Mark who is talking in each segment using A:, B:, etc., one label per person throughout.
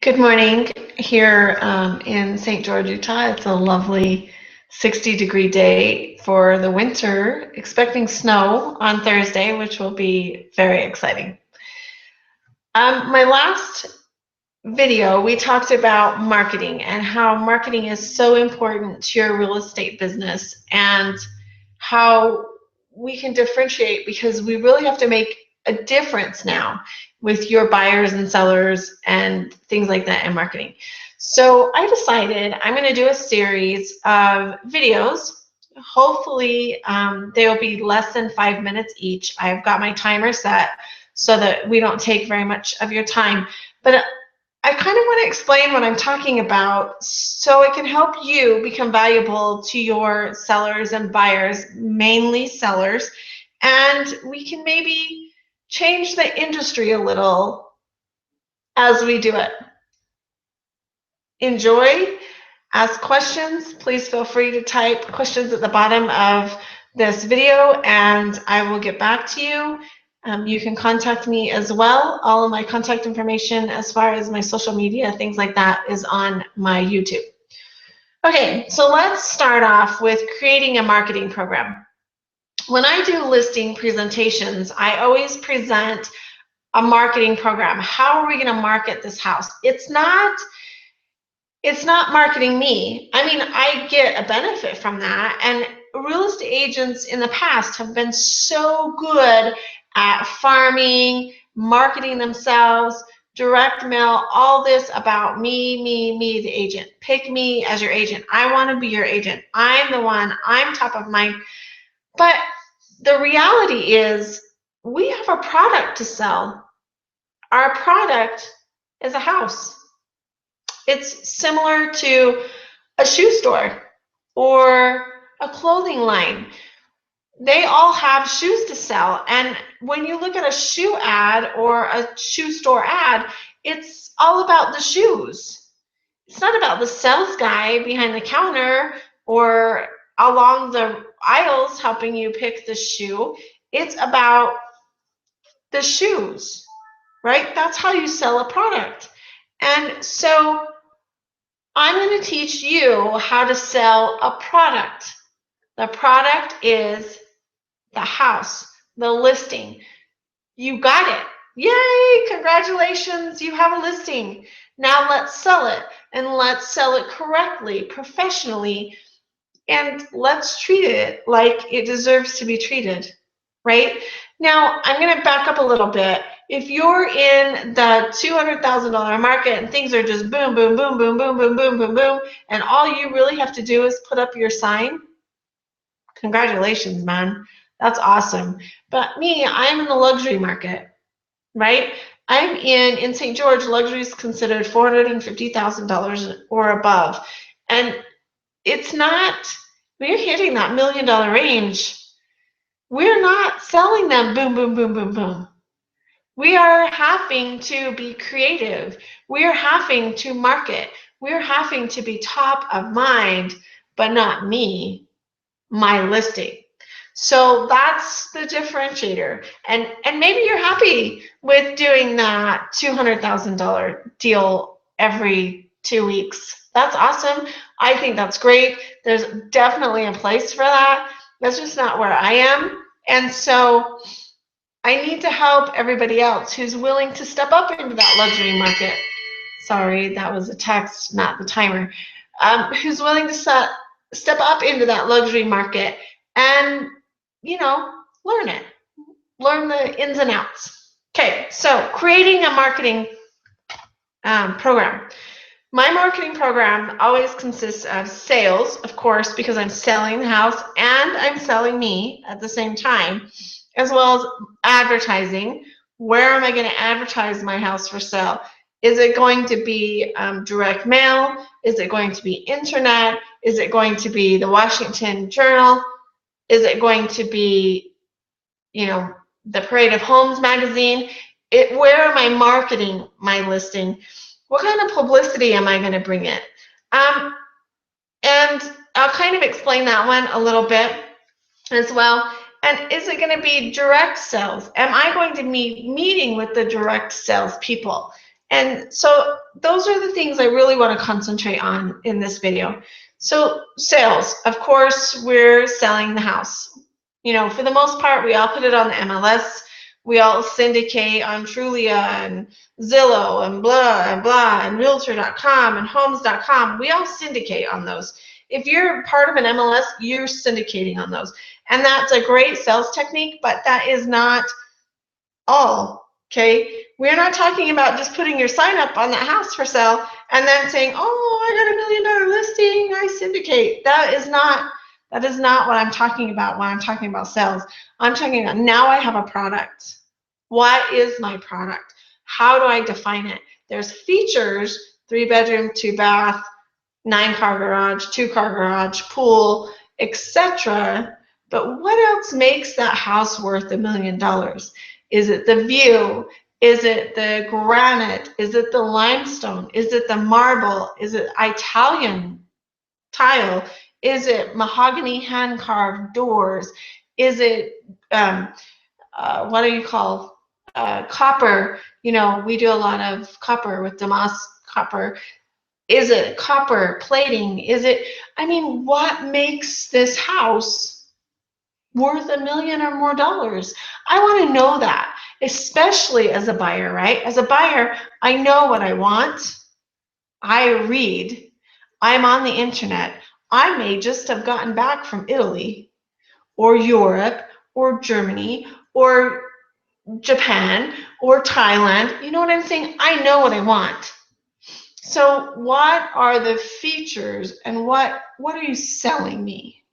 A: Good morning here in St. George, Utah. It's a lovely 60-degree day for the winter, expecting snow on Thursday, which will be very exciting. My last video, we talked about marketing and how marketing is so important to your real estate business and how we can differentiate because we really have to make a difference now with your buyers and sellers and things like that in marketing. So I decided I'm going to do a series of videos. Hopefully they will be less than 5 minutes each. I've got my timer set so that we don't take very much of your time. But I kind of want to explain what I'm talking about so it can help you become valuable to your sellers and buyers, mainly sellers, and we can maybe change the industry a little as we do it. Enjoy, ask questions. Please feel free to type questions at the bottom of this video and I will get back to you. You can contact me as well. All of my contact information as far as my social media, things like that, is on my YouTube. Okay, so let's start off with creating a marketing program. When I do listing presentations, I always present a marketing program. How are we going to market this house? It's not marketing me. I mean, I get a benefit from that, and real estate agents in the past have been so good at farming, marketing themselves, direct mail, all this about me, the agent. Pick me as your agent. I want to be your agent. I'm the one. I'm top of mind. But the reality is we have a product to sell. Our product is a house. It's similar to a shoe store or a clothing line. They all have shoes to sell. And when you look at a shoe ad or a shoe store ad, it's all about the shoes. It's not about the sales guy behind the counter or along the aisles helping you pick the shoe. It's about the shoes, right? That's how you sell a product. And so I'm going to teach you how to sell a product. The product is the house, the listing. You got it. Yay, congratulations, you have a listing. Now let's sell it, and let's sell it correctly, professionally, and let's treat it like it deserves to be treated, right? Now, I'm going to back up a little bit. If you're in the $200,000 market and things are just boom, boom, boom, boom, boom, boom, boom, boom, boom, and all you really have to do is put up your sign, congratulations, man. That's awesome. But me, I'm in the luxury market, right? I'm in St. George, luxury is considered $450,000 or above. And it's not, when you're hitting that $1 million range, we're not selling them boom, boom, boom, boom, boom. We are having to be creative. We are having to market. We're having to be top of mind, but not me, my listing. So that's the differentiator. And maybe you're happy with doing that $200,000 deal every 2 weeks. That's awesome. I think that's great. There's definitely a place for that. That's just not where I am. And so I need to help everybody else who's willing to step up into that luxury market. Sorry, that was a text, not the timer. Who's willing to step up into that luxury market and, learn it. Learn the ins and outs. Okay, so creating a marketing program. My marketing program always consists of sales, of course, because I'm selling the house and I'm selling me at the same time, as well as advertising. Where am I going to advertise my house for sale? Is it going to be direct mail? Is it going to be internet? Is it going to be the Washington Journal? Is it going to be, the Parade of Homes magazine? Where am I marketing my listing? What kind of publicity am I going to bring in? And I'll kind of explain that one a little bit as well. And is it going to be direct sales? Am I going to be meeting with the direct sales people? And so those are the things I really want to concentrate on in this video. So sales, of course, we're selling the house. You know, for the most part, we all put it on the MLS. We all syndicate on Trulia and Zillow and blah, and Realtor.com and Homes.com. We all syndicate on those. If you're part of an MLS, you're syndicating on those. And that's a great sales technique, but that is not all. Okay, we're not talking about just putting your sign up on that house for sale and then saying, "Oh, I got $1 million listing, I syndicate." That is not what I'm talking about when I'm talking about sales. I'm talking about now I have a product. What is my product? How do I define it? There's features: 3-bedroom, 2-bath, 9-car garage, 2-car garage, pool, etc. But what else makes that house worth $1 million? Is it the view? Is it the granite? Is it the limestone? Is it the marble? Is it Italian tile? Is it mahogany hand carved doors? Is it what do you call copper? You know, we do a lot of copper with Damas copper. Is it copper plating? Is it, I mean, what makes this house worth $1 million or more dollars? I want to know that, especially as a buyer, right? As a buyer, I know what I want. I read. I'm on the internet. I may just have gotten back from Italy or Europe or Germany or Japan or Thailand. You know what I'm saying? I know what I want. So what are the features and what are you selling me?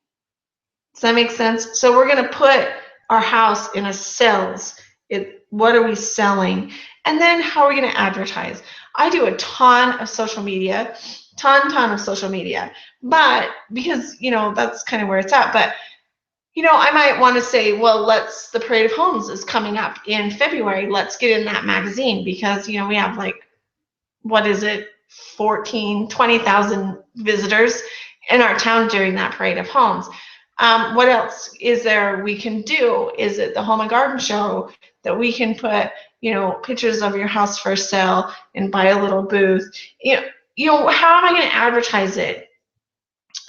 A: Does that make sense? So we're going to put our house in a sales. What are we selling? And then how are we going to advertise? I do a ton of social media, ton of social media, but because, you know, that's kind of where it's at. But, you know, I might want to say, well, the Parade of Homes is coming up in February. Let's get in that magazine because, you know, we have like, what is it, 20,000 visitors in our town during that Parade of Homes. What else is there we can do? Is it the Home and Garden Show that we can put, you know, pictures of your house for sale and buy a little booth? You know, how am I going to advertise it?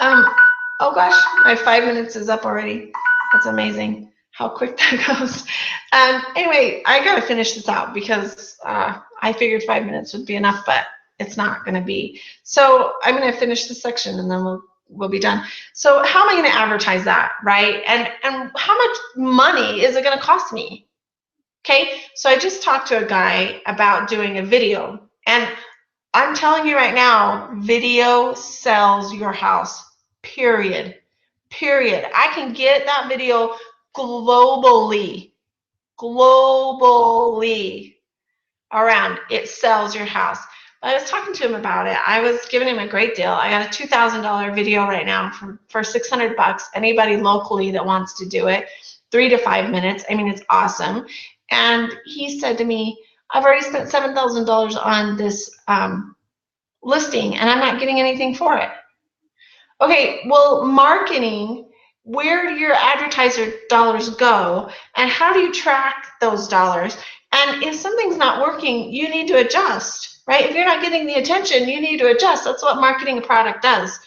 A: Oh gosh, my 5 minutes is up already. That's amazing how quick that goes. Anyway, I got to finish this out because I figured 5 minutes would be enough, but it's not going to be. So I'm going to finish this section and then we'll be done. So how am I going to advertise that, right? And how much money is it going to cost me? Okay, so I just talked to a guy about doing a video, and I'm telling you right now, video sells your house, period. Period. I can get that video globally around. It sells your house. I was talking to him about it. I was giving him a great deal. I got a $2,000 video right now for $600. Anybody locally that wants to do it, 3 to 5 minutes. I mean, it's awesome. And he said to me, I've already spent $7,000 on this listing and I'm not getting anything for it. Okay, well, marketing, where do your advertiser dollars go and how do you track those dollars? And if something's not working, you need to adjust, right? If you're not getting the attention, you need to adjust. That's what marketing a product does.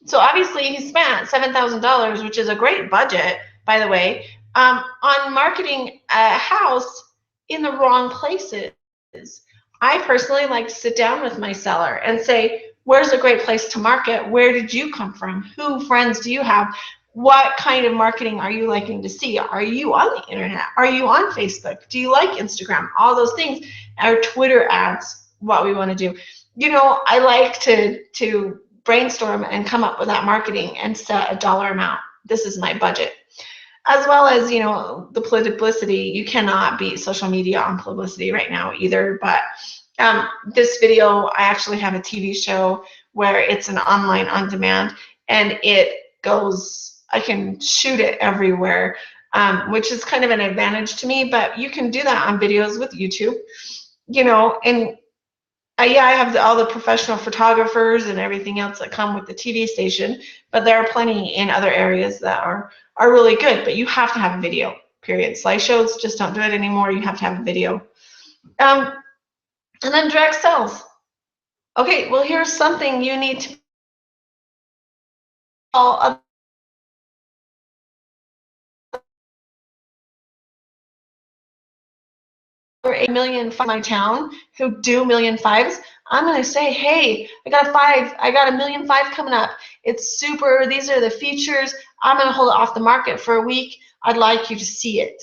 A: So obviously he spent $7,000, which is a great budget, by the way, on marketing a house in the wrong places. I personally like to sit down with my seller and say, where's a great place to market? Where did you come from? Who friends do you have? What kind of marketing are you liking to see? Are you on the internet? Are you on Facebook? Do you like Instagram? All those things. Our Twitter ads, what we want to do. You know, I like to brainstorm and come up with that marketing and set a dollar amount. This is my budget. As well as, you know, the publicity. You cannot beat social media on publicity right now either. But this video, I actually have a TV show where it's an online on demand and it goes, I can shoot it everywhere, which is kind of an advantage to me, but you can do that on videos with YouTube, you know, and yeah, I have all the professional photographers and everything else that come with the TV station, but there are plenty in other areas that are really good, but you have to have a video, period. Slideshows just don't do it anymore. You have to have a video. And then direct sales. Okay, well, here's something you need to call a million in my town who do 1,500,000. I'm going to say, hey, I got a 1,500,000 coming up. It's super. These are the features. I'm going to hold it off the market for a week. I'd like you to see it.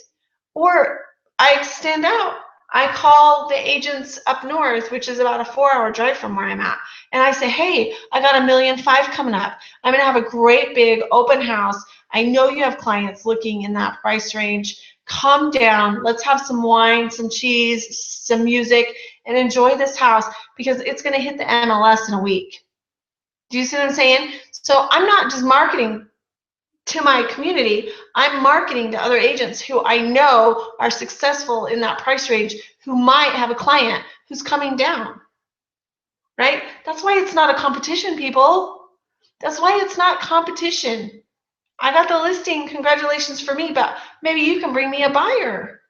A: Or I extend out. I call the agents up north, which is about a 4-hour drive from where I'm at, and I say, hey, I got a 1,500,000 coming up. I'm going to have a great big open house. I know you have clients looking in that price range. Calm down. Let's have some wine, some cheese, some music, and enjoy this house because it's going to hit the MLS in a week. Do you see what I'm saying? So I'm not just marketing to my community, I'm marketing to other agents who I know are successful in that price range, who might have a client who's coming down, right? That's why it's not a competition, people. That's why it's not competition. I got the listing, congratulations for me, but maybe you can bring me a buyer.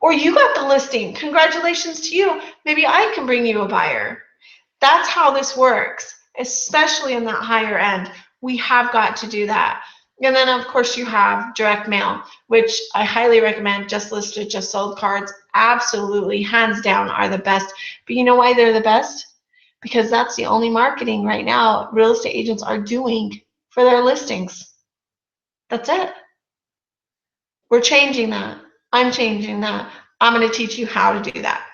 A: Or you got the listing, congratulations to you, maybe I can bring you a buyer. That's how this works, especially in that higher end. We have got to do that. And then, of course, you have direct mail, which I highly recommend. Just listed, just sold cards, absolutely, hands down, are the best. But you know why they're the best? Because that's the only marketing right now real estate agents are doing for their listings. That's it. We're changing that. I'm changing that. I'm going to teach you how to do that.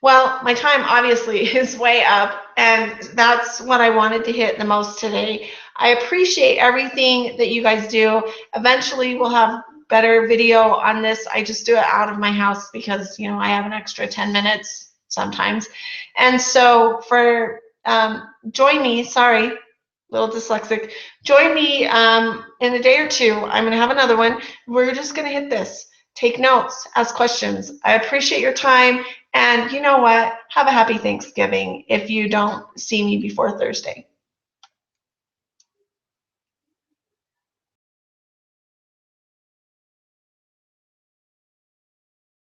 A: Well, my time obviously is way up, and that's what I wanted to hit the most today. I appreciate everything that you guys do. Eventually, we'll have better video on this. I just do it out of my house because, you know, I have an extra 10 minutes sometimes. And so join me, sorry, little dyslexic, join me in a day or two. I'm going to have another one. We're just going to hit this. Take notes, ask questions. I appreciate your time. And you know what? Have a happy Thanksgiving if you don't see me before Thursday.